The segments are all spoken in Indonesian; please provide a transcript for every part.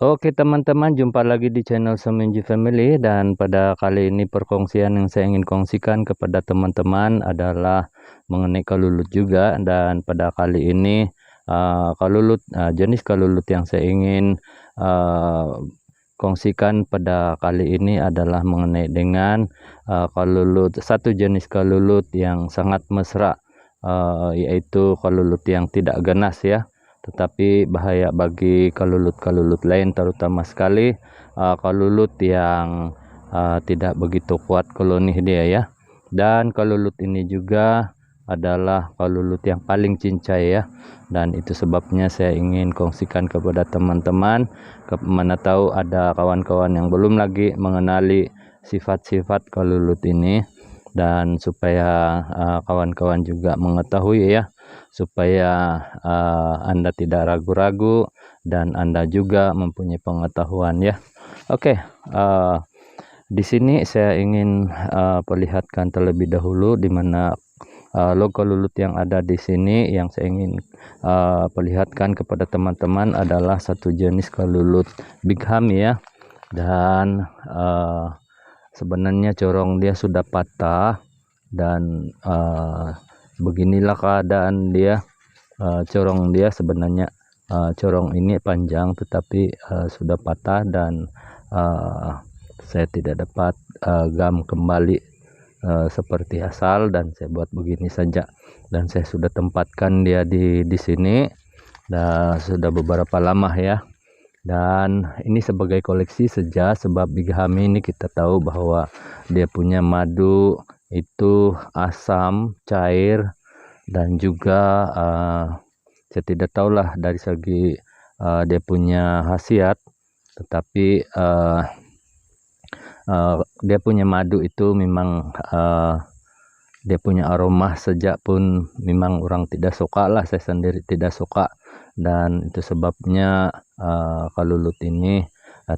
Oke teman-teman, jumpa lagi di channel Semenji Family, dan pada kali ini perkongsian yang saya ingin kongsikan kepada teman-teman adalah mengenai kalulut juga. Dan pada kali ini kalulut, jenis kalulut yang saya ingin kongsikan pada kali ini adalah mengenai dengan kalulut, satu jenis kalulut yang sangat mesra, yaitu kalulut yang tidak ganas ya, tetapi bahaya bagi kalulut-kalulut lain, terutama sekali kalulut yang tidak begitu kuat koloni dia ya. Dan kalulut ini juga adalah kalulut yang paling cincai ya, dan itu sebabnya saya ingin kongsikan kepada teman-teman, mana tahu ada kawan-kawan yang belum lagi mengenali sifat-sifat kalulut ini, dan supaya kawan-kawan juga mengetahui ya, supaya Anda tidak ragu-ragu dan Anda juga mempunyai pengetahuan ya. Oke, di sini saya ingin perlihatkan terlebih dahulu di mana logo kalulut yang ada di sini. Yang saya ingin perlihatkan kepada teman-teman adalah satu jenis kalulut bigham ya, dan sebenarnya corong dia sudah patah, dan beginilah keadaan dia. Corong dia sebenarnya, corong ini panjang tetapi sudah patah, dan saya tidak dapat gam kembali seperti asal, dan saya buat begini saja. Dan saya sudah tempatkan dia di sini dan sudah beberapa lama ya. Dan ini sebagai koleksi saja, sebab bigham ini kita tahu bahwa dia punya madu itu asam, cair, dan juga saya tidak tahulah dari segi dia punya khasiat, tetapi dia punya madu itu memang dia punya aroma sejak pun memang orang tidak suka lah, saya sendiri tidak suka. Dan itu sebabnya kalulut ini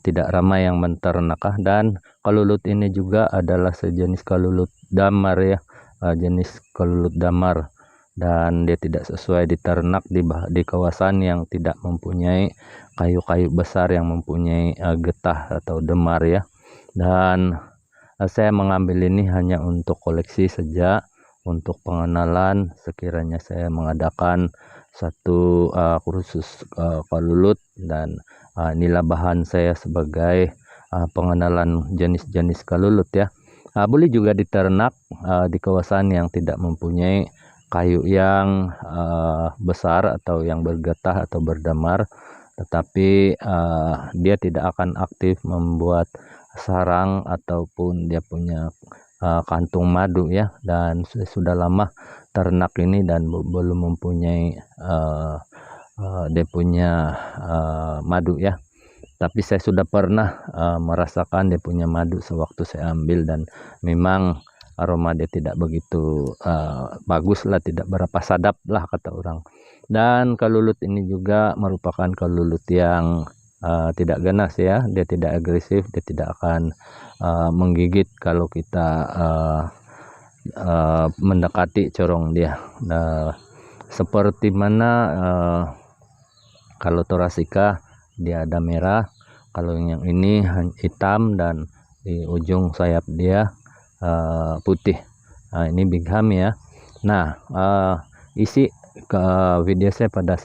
tidak ramai yang menternakah. Dan kalulut ini juga adalah sejenis kalulut damar ya, jenis kalulut damar, dan dia tidak sesuai diternak di kawasan yang tidak mempunyai kayu-kayu besar yang mempunyai getah atau demar ya. Dan saya mengambil ini hanya untuk koleksi saja, untuk pengenalan sekiranya saya mengadakan satu kursus kalulut, dan inilah bahan saya sebagai pengenalan jenis-jenis kalulut ya. Boleh juga diternak di kawasan yang tidak mempunyai kayu yang besar atau yang bergetah atau berdamar, tetapi dia tidak akan aktif membuat sarang ataupun dia punya kantung madu ya. Dan sudah lama ternak ini dan belum mempunyai dia punya madu ya, tapi saya sudah pernah merasakan dia punya madu sewaktu saya ambil, dan memang aroma dia tidak begitu bagus lah, tidak berapa sadap lah kata orang. Dan kalulut ini juga merupakan kalulut yang tidak ganas ya, dia tidak agresif, dia tidak akan menggigit kalau kita mendekati corong dia. Seperti mana kalau Thoracica dia ada merah, kalau yang ini hitam, dan di ujung sayap dia putih. Ini bigham ya. Nah, isi ke video saya pada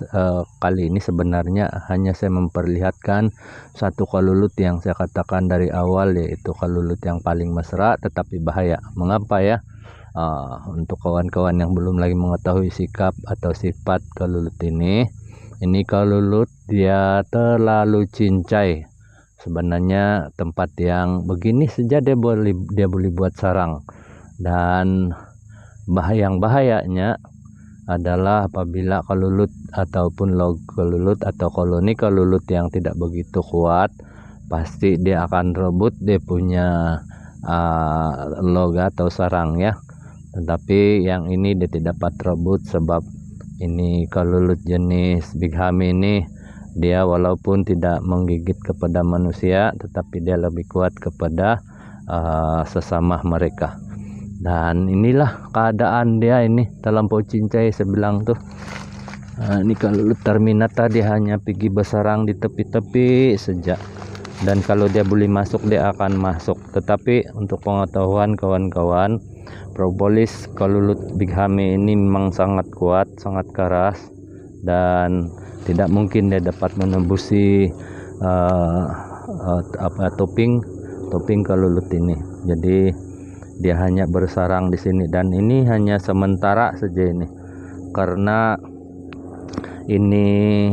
kali ini sebenarnya hanya saya memperlihatkan satu kalulut yang saya katakan dari awal, yaitu kalulut yang paling mesra tetapi bahaya. Mengapa ya? Untuk kawan-kawan yang belum lagi mengetahui sikap atau sifat kalulut ini kalulut dia terlalu cincai. Sebenarnya tempat yang begini saja dia boleh buat sarang. Dan bahayanya adalah apabila kalulut ataupun log kalulut atau koloni kalulut yang tidak begitu kuat, pasti dia akan rebut dia punya log atau sarang ya. Tetapi yang ini dia tidak dapat rebut, sebab ini kalulut jenis bigham ini dia walaupun tidak menggigit kepada manusia, tetapi dia lebih kuat kepada sesama mereka. Dan inilah keadaan dia ini, terlampau cincai saya bilang tuh. Ini kalau terminata dia hanya pergi bersarang di tepi-tepi saja, dan kalau dia boleh masuk dia akan masuk. Tetapi untuk pengetahuan kawan-kawan, propolis kalulut bighami ini memang sangat kuat, sangat keras, dan tidak mungkin dia dapat menembusi toping kalulut ini. Jadi dia hanya bersarang di sini, dan ini hanya sementara saja ini, karena ini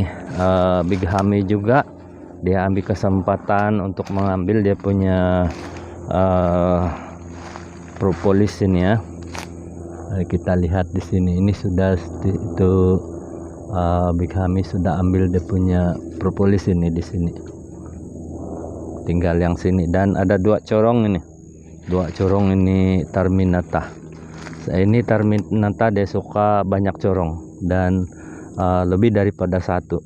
bighami juga dia ambil kesempatan untuk mengambil dia punya propolis ini ya. Kita lihat di sini, ini sudah itu bighami sudah ambil dia punya propolis ini di sini. Tinggal yang sini, dan ada dua corong ini terminata. Ini terminata dia suka banyak corong, dan lebih daripada satu,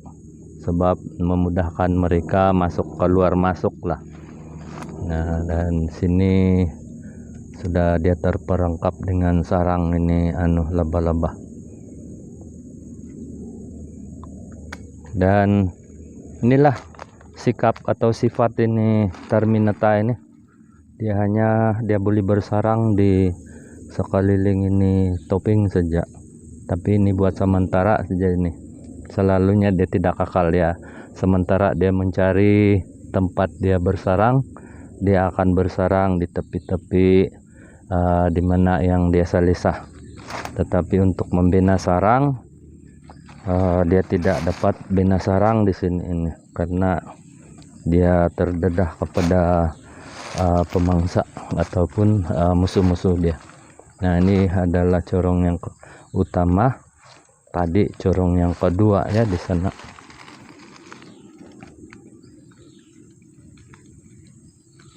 sebab memudahkan mereka masuk keluar masuk lah. Nah, dan sini sudah dia terperangkap dengan sarang ini laba-laba. Dan inilah sikap atau sifat ini terminata ini. Dia boleh bersarang di sekeliling ini toping saja, tapi ini buat sementara saja ini. Selalunya dia tidak kekal ya. Sementara dia mencari tempat dia bersarang, dia akan bersarang di tepi-tepi di mana yang dia selesah. Tetapi untuk membina sarang, dia tidak dapat bina sarang di sini ini, karena dia terdedah kepada pemangsa ataupun musuh-musuh dia. Nah, ini adalah corong yang utama, tadi corong yang kedua ya di sana.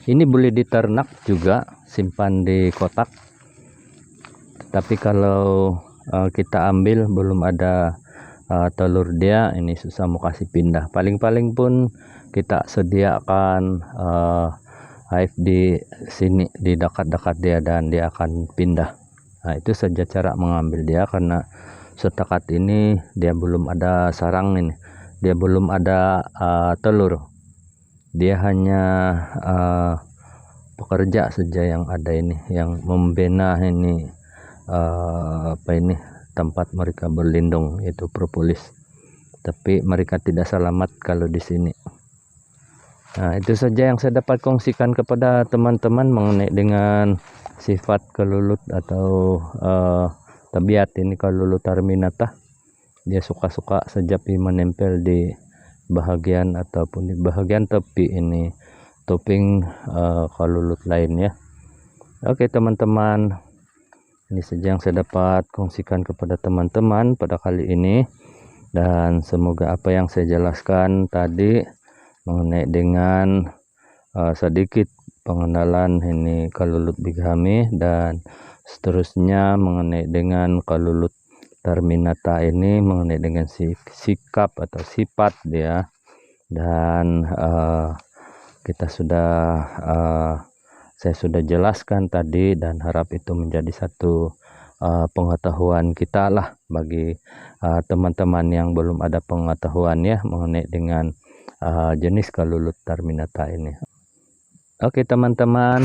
Ini boleh diternak juga, simpan di kotak. Tapi kalau kita ambil belum ada telur dia, ini susah mau kasih pindah. Paling-paling pun kita sediakan hive di sini, di dekat-dekat dia, dan dia akan pindah. Nah, itu saja cara mengambil dia, karena setakat ini dia belum ada sarang ini, dia belum ada telur. Dia hanya pekerja saja yang ada ini, yang membina ini tempat mereka berlindung, yaitu propolis. Tapi mereka tidak selamat kalau di sini. Nah, itu saja yang saya dapat kongsikan kepada teman-teman mengenai dengan sifat kalulut atau tabiat ini kalulut terminata. Dia suka-suka saja menempel di bahagian ataupun di bahagian tepi ini toping kalulut lain ya. Oke teman-teman, ini saja yang saya dapat kongsikan kepada teman-teman pada kali ini, dan semoga apa yang saya jelaskan tadi mengenai dengan sedikit pengenalan ini kalulut bighami, dan seterusnya mengenai dengan kalulut terminata ini, mengenai dengan sikap atau sifat dia, dan saya sudah jelaskan tadi, dan harap itu menjadi satu pengetahuan kita lah bagi teman-teman yang belum ada pengetahuan ya mengenai dengan jenis kalulut terminata ini. Oke teman-teman,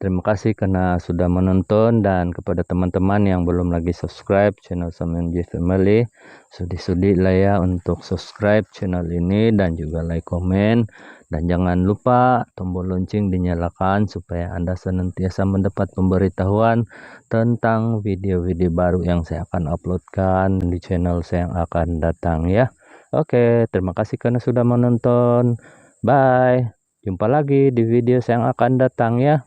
terima kasih karena sudah menonton, dan kepada teman-teman yang belum lagi subscribe channel Samuel J Family, sudi-sudi lah ya untuk subscribe channel ini, dan juga like, komen, dan jangan lupa tombol lonceng dinyalakan supaya Anda senantiasa mendapat pemberitahuan tentang video-video baru yang saya akan uploadkan di channel saya yang akan datang ya. Oke, terima kasih karena sudah menonton. Bye. Jumpa lagi di video saya yang akan datang ya.